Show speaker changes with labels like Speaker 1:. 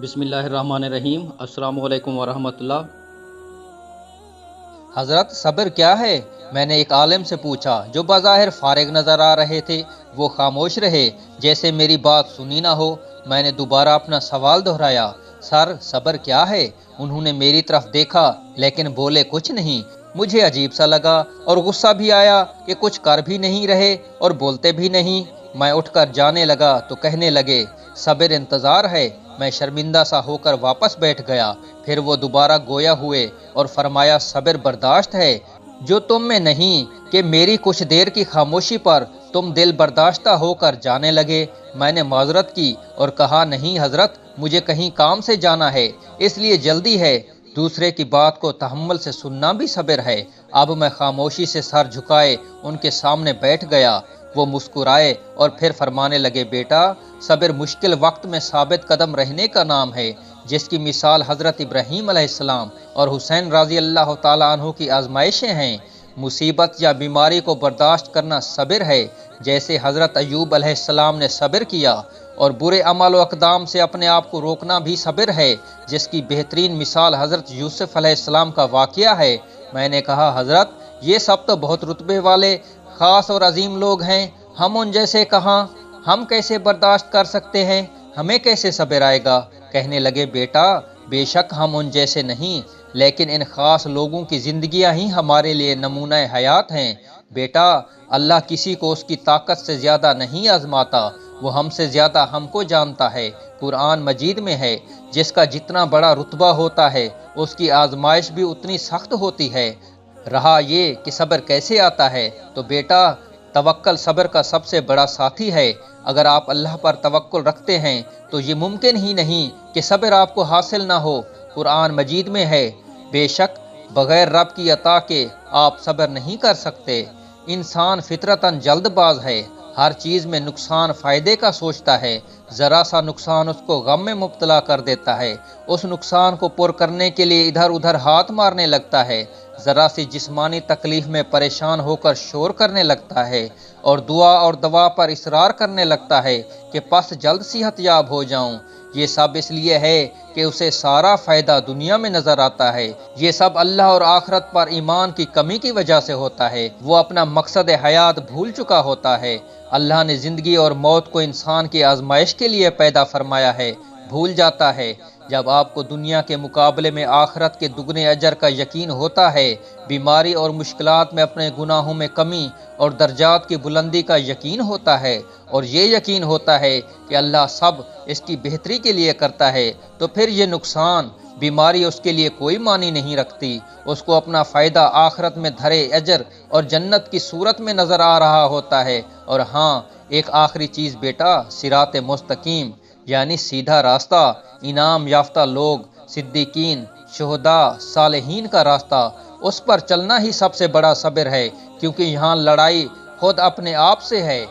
Speaker 1: بسم اللہ الرحمن الرحیم۔ السلام علیکم ورحمۃ اللہ۔
Speaker 2: حضرت صبر کیا ہے؟ میں نے ایک عالم سے پوچھا جو بظاہر فارغ نظر آ رہے تھے۔ وہ خاموش رہے جیسے میری بات سنی نہ ہو۔ میں نے دوبارہ اپنا سوال دہرایا، سر صبر کیا ہے؟ انہوں نے میری طرف دیکھا لیکن بولے کچھ نہیں۔ مجھے عجیب سا لگا اور غصہ بھی آیا کہ کچھ کر بھی نہیں رہے اور بولتے بھی نہیں۔ میں اٹھ کر جانے لگا تو کہنے لگے، صبر انتظار ہے۔ میں شرمندہ سا ہو کر واپس بیٹھ گیا۔ پھر وہ دوبارہ گویا ہوئے اور فرمایا، صبر برداشت ہے جو تم میں نہیں کہ میری کچھ دیر کی خاموشی پر تم دل برداشتہ ہو کر جانے لگے۔ میں نے معذرت کی اور کہا، نہیں حضرت، مجھے کہیں کام سے جانا ہے، اس لیے جلدی ہے۔ دوسرے کی بات کو تحمل سے سننا بھی صبر ہے۔ اب میں خاموشی سے سر جھکائے ان کے سامنے بیٹھ گیا۔ وہ مسکرائے اور پھر فرمانے لگے، بیٹا، صبر مشکل وقت میں ثابت قدم رہنے کا نام ہے، جس کی مثال حضرت ابراہیم علیہ السلام اور حسین رضی اللہ تعالیٰ عنہ کی آزمائشیں ہیں۔ مصیبت یا بیماری کو برداشت کرنا صبر ہے، جیسے حضرت ایوب علیہ السلام نے صبر کیا۔ اور برے عمل و اقدام سے اپنے آپ کو روکنا بھی صبر ہے، جس کی بہترین مثال حضرت یوسف علیہ السلام کا واقعہ ہے۔ میں نے کہا، حضرت، یہ سب تو بہت رتبے والے، خاص اور عظیم لوگ ہیں، ہم ان جیسے کہاں؟ ہم کیسے برداشت کر سکتے ہیں؟ ہمیں کیسے صبر آئے گا؟ کہنے لگے، بیٹا، بے شک ہم ان جیسے نہیں، لیکن ان خاص لوگوں کی زندگیاں ہی ہمارے لیے نمونہ حیات ہیں۔ بیٹا، اللہ کسی کو اس کی طاقت سے زیادہ نہیں آزماتا، وہ ہم سے زیادہ ہم کو جانتا ہے۔ قرآن مجید میں ہے، جس کا جتنا بڑا رتبہ ہوتا ہے اس کی آزمائش بھی اتنی سخت ہوتی ہے۔ رہا یہ کہ صبر کیسے آتا ہے، تو بیٹا، توکل صبر کا سب سے بڑا ساتھی ہے۔ اگر آپ اللہ پر توکل رکھتے ہیں تو یہ ممکن ہی نہیں کہ صبر آپ کو حاصل نہ ہو۔ قرآن مجید میں ہے، بے شک بغیر رب کی عطا کے آپ صبر نہیں کر سکتے۔ انسان فطرتاً جلد باز ہے، ہر چیز میں نقصان فائدے کا سوچتا ہے۔ ذرا سا نقصان اس کو غم میں مبتلا کر دیتا ہے، اس نقصان کو پر کرنے کے لیے ادھر ادھر ہاتھ مارنے لگتا ہے۔ ذرا سی جسمانی تکلیف میں پریشان ہو کر شور کرنے لگتا ہے اور دعا اور دوا پر اصرار کرنے لگتا ہے کہ بس جلد صحت یاب ہو جاؤں۔ یہ سب اس لیے ہے کہ اسے سارا فائدہ دنیا میں نظر آتا ہے۔ یہ سب اللہ اور آخرت پر ایمان کی کمی کی وجہ سے ہوتا ہے۔ وہ اپنا مقصد حیات بھول چکا ہوتا ہے۔ اللہ نے زندگی اور موت کو انسان کی آزمائش کے لیے پیدا فرمایا ہے، بھول جاتا ہے۔ جب آپ کو دنیا کے مقابلے میں آخرت کے دگنے اجر کا یقین ہوتا ہے، بیماری اور مشکلات میں اپنے گناہوں میں کمی اور درجات کی بلندی کا یقین ہوتا ہے، اور یہ یقین ہوتا ہے کہ اللہ سب اس کی بہتری کے لیے کرتا ہے، تو پھر یہ نقصان، بیماری اس کے لیے کوئی معنی نہیں رکھتی۔ اس کو اپنا فائدہ آخرت میں دھرے اجر اور جنت کی صورت میں نظر آ رہا ہوتا ہے۔ اور ہاں، ایک آخری چیز بیٹا، صراط مستقیم یعنی سیدھا راستہ، انعام یافتہ لوگ، صدیقین، شہداء، صالحین کا راستہ، اس پر چلنا ہی سب سے بڑا صبر ہے، کیونکہ یہاں لڑائی خود اپنے آپ سے ہے۔